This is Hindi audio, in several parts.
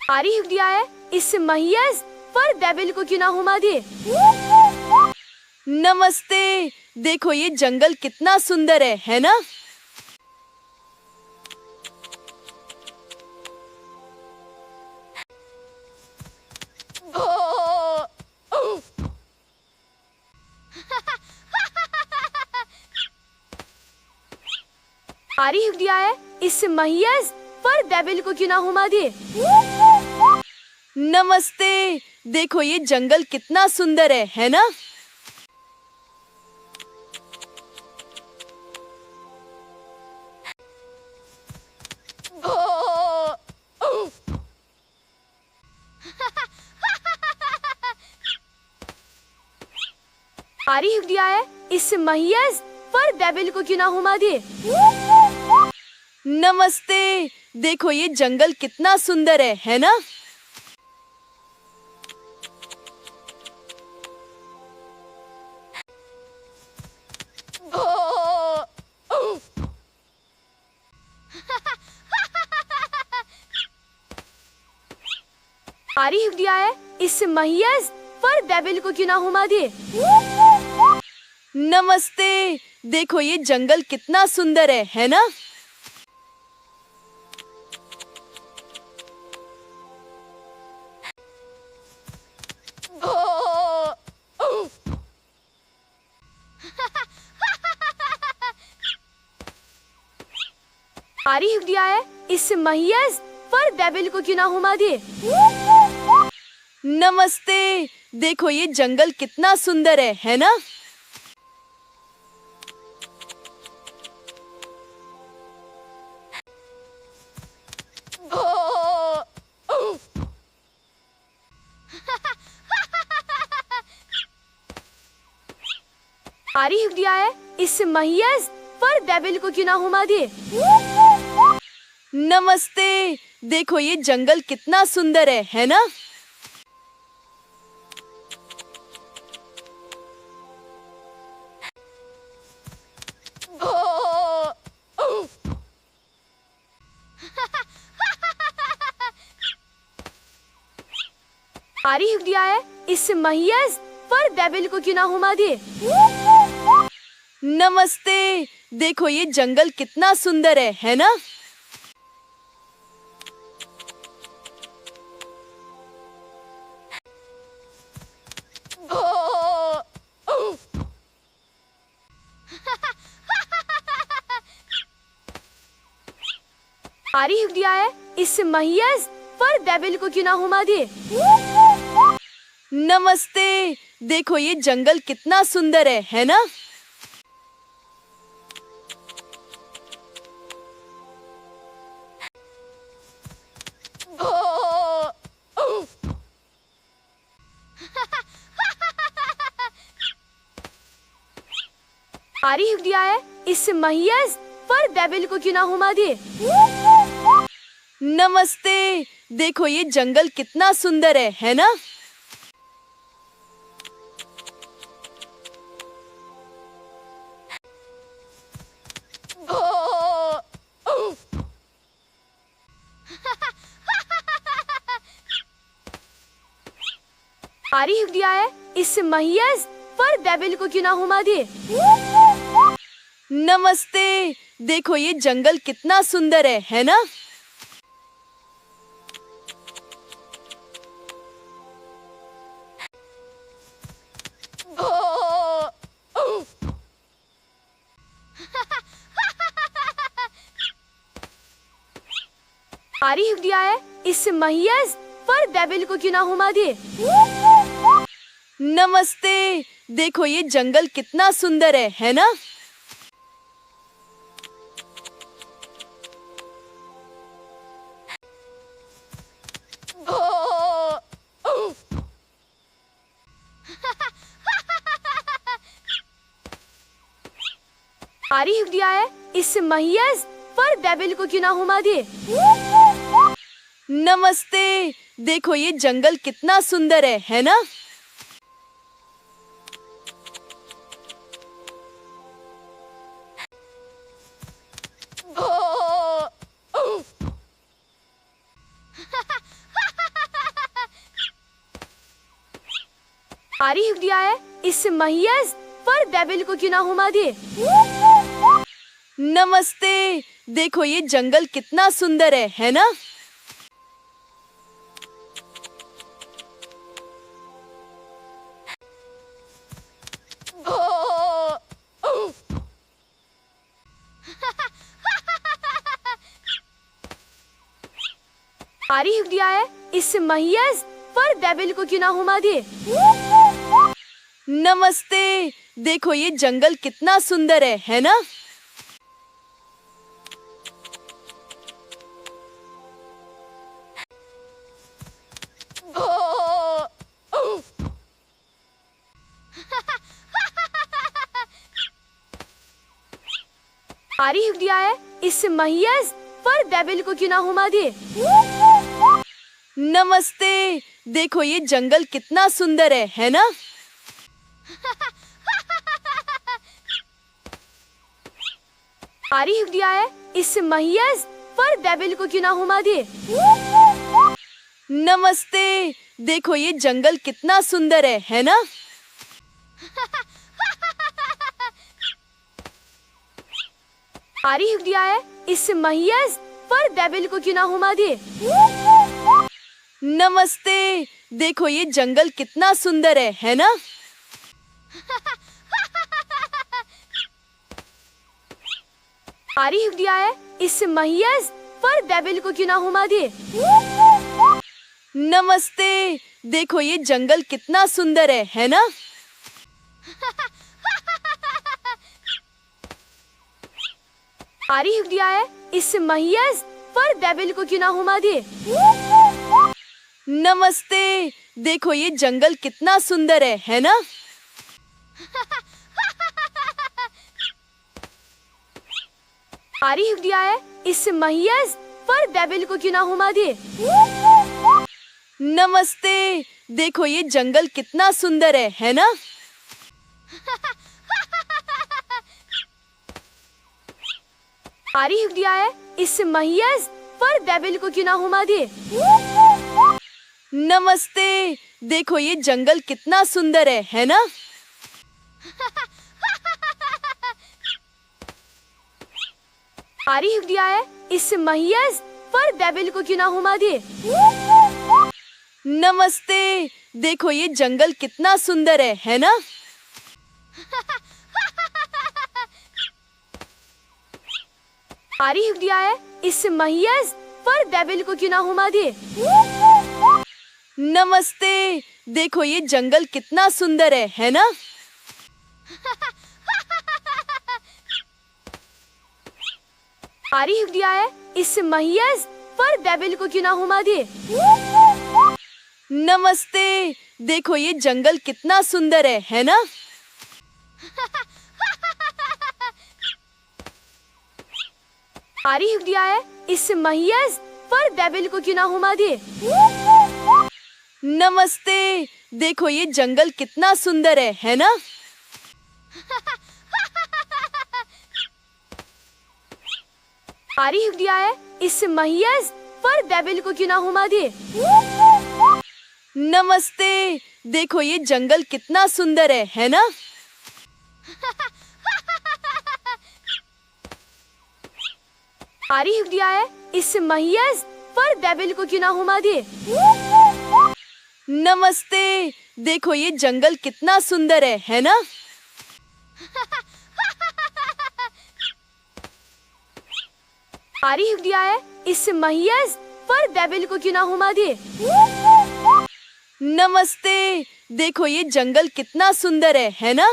तारीफ दिया है इस महियज पर बेबिल को क्यों ना हुमा दे। नमस्ते, देखो ये जंगल कितना सुंदर है ना? तारीफ दिया है इस महियज पर बेबिल को क्यों ना हुमा दे। नमस्ते, देखो ये जंगल कितना सुंदर है ना? तारीफ दिया है इस महियज पर बेबिल को क्यों ना हुमा दे। नमस्ते, देखो ये जंगल कितना सुंदर है ना? तारीफ दिया है इस महियज पर बेबिल को क्यों ना हुमा दे। नमस्ते, देखो ये जंगल कितना सुंदर है ना? तारीफ दिया है इस महियज पर बेबिल को क्यों ना हुमा दे। नमस्ते, देखो ये जंगल कितना सुंदर है ना? तारीफ दिया है इस महियज पर बेबिल को क्यों ना हुमा दे। नमस्ते, देखो ये जंगल कितना सुंदर है ना? तारीफ दिया है इस महियज पर बेबिल को क्यों ना हुमा दे। नमस्ते, देखो ये जंगल कितना सुंदर है ना? तारीफ दिया है इस महियज पर बेबिल को क्यों ना हुमा दे। नमस्ते, देखो ये जंगल कितना सुंदर है ना? तारीफ दिया है इस महियज पर बेबिल को क्यों ना हुमा दे। नमस्ते, देखो ये जंगल कितना सुंदर है ना? तारीफ दिया है इस महियज पर बेबिल को क्यों ना हुमा दे। नमस्ते, देखो ये जंगल कितना सुंदर है ना? तारीफ दिया है इस महियज पर बेबिल को क्यों ना हुमा दे। नमस्ते, देखो ये जंगल कितना सुंदर है ना? तारीफ दिया है इस महियज पर बेबिल को क्यों ना हुमा दे। नमस्ते, देखो ये जंगल कितना सुंदर है ना? तारीफ दिया है Ari दिया है इस महियस पर बेबिल को क्यों ना हुमा दे। नमस्ते, देखो ये जंगल कितना सुंदर है ना? आरिफ दिया है इस महियस पर बेबिल को क्यों ना हुमा दे। नमस्ते, देखो ये जंगल कितना सुंदर है ना? आरिफ दिया है इस महियस पर बेबिल को क्यों ना हुमा दे। नमस्ते, देखो ये जंगल कितना सुंदर है ना? आरिफ दिया है इस महियस पर बेबिल को क्यों ना हुमा दे। नमस्ते, देखो ये जंगल कितना सुंदर है ना? आरिफ दिया है इस महियस पर बेबिल को क्यों ना हुमा दे। नमस्ते, देखो ये जंगल कितना सुंदर है ना? आरिफ दिया है इस महियस पर बेबिल को क्यों ना हुमा दे। नमस्ते, देखो ये जंगल कितना सुंदर है ना? आरिफ दिया है इस महियस पर बेबिल को क्यों ना हुमा दे। नमस्ते, देखो ये जंगल कितना सुंदर है ना? आरिफ दिया है इस महियस पर बेबिल को क्यों ना हुमा दे। नमस्ते, देखो ये जंगल कितना सुंदर है ना? आरिफ दिया है इस महियस पर बेबिल को क्यों ना हुमा दे। नमस्ते, देखो ये जंगल कितना सुंदर है ना? आरिफ दिया है इस महियस पर बेबिल को क्यों ना हुमा दे। नमस्ते, देखो ये जंगल कितना सुंदर है ना? आरिफ दिया है इस महियस पर बेबिल को क्यों ना हुमा दे। नमस्ते, देखो ये जंगल कितना सुंदर है ना? आरिफ दिया है इस महियस पर बेबिल को क्यों ना हुमा दे। नमस्ते, देखो ये जंगल कितना सुंदर है ना? आरिफ दिया है इस महियस पर बेबिल को क्यों ना हुमा दे। नमस्ते, देखो ये जंगल कितना सुंदर है ना? आरिफ दिया है इस महियस पर बेबिल को क्यों ना हुमा दे। नमस्ते, देखो ये जंगल कितना सुंदर है ना? आरिफ दिया है इस महियस पर बेबिल को क्यों ना हुमा दे। नमस्ते, देखो ये जंगल कितना सुंदर है ना? आरिफ दिया है इस महियस पर बेबिल को क्यों ना हुमा दे। नमस्ते, देखो ये जंगल कितना सुंदर है ना?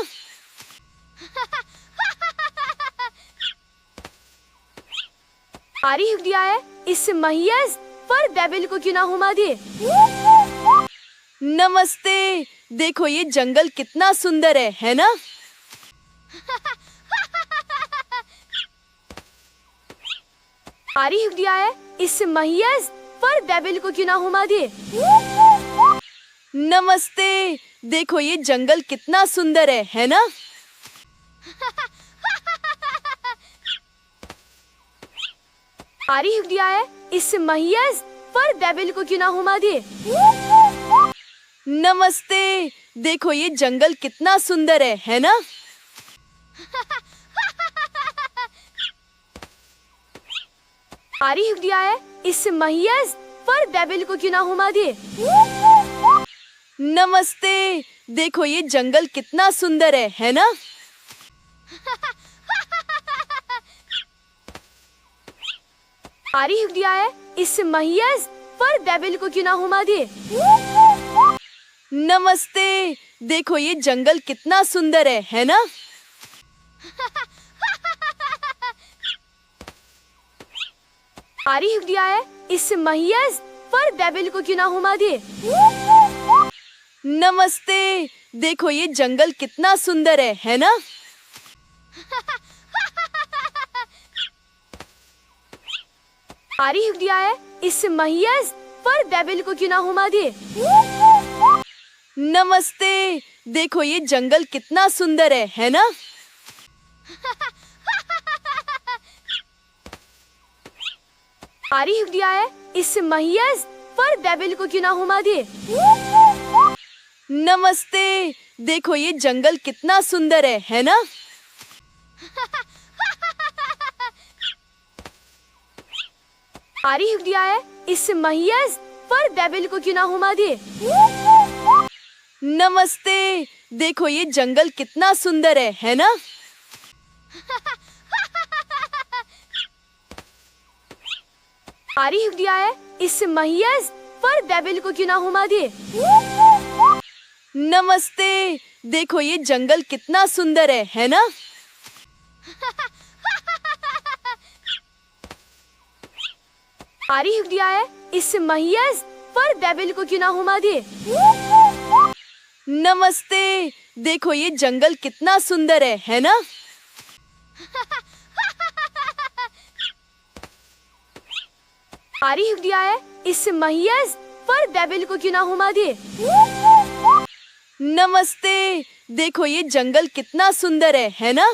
आरिफ दिया है इस महियस पर बेबिल को क्यों ना हुमा दे। नमस्ते, देखो ये जंगल कितना सुंदर है ना? आरिफ दिया है इस महियस पर बेबिल को क्यों ना हुमा दे। नमस्ते, देखो ये जंगल कितना सुंदर है ना? आरिफ दिया है इस महियस पर बेबिल को क्यों ना हुमा दे। नमस्ते। देखो ये जंगल कितना सुंदर है ना? आरी दिया है इस महियस पर बेबिल को क्यों ना घुमा दिए? नमस्ते। देखो ये जंगल कितना सुंदर है ना? आरी दिया है इस महियस पर बेबिल को क्यों ना घुमा दिए? नमस्ते। देखो ये जंगल कितना सुंदर है ना? आरी दिया है इस महियस पर बेबिल को क्यों ना घुमा दिए? नमस्ते। देखो ये जंगल कितना सुंदर है ना? आरी दिया है इस महियस पर बेबिल को क्यों ना घुमा दिए? नमस्ते। देखो ये जंगल कितना सुंदर है ना? आरी दिया है इस महियस पर बेबिल को क्यों ना घुमा दिए? नमस्ते। देखो ये जंगल कितना सुंदर है ना? आरी दिया है इस महियस पर बेबिल को क्यों ना घुमा दिए? नमस्ते। देखो ये जंगल कितना सुंदर है ना? आरी दिया है इस महियस पर बेबिल को क्यों ना घुमा दिए? नमस्ते। देखो ये जंगल कितना सुंदर है ना? आरी दिया है इस महियस पर बेबिल को क्यों ना घुमा दिए? नमस्ते। देखो ये जंगल कितना सुंदर है ना? आरी दिया है इस महियस पर बेबिल को क्यों ना घुमा दिए? नमस्ते। देखो ये जंगल कितना सुंदर है ना?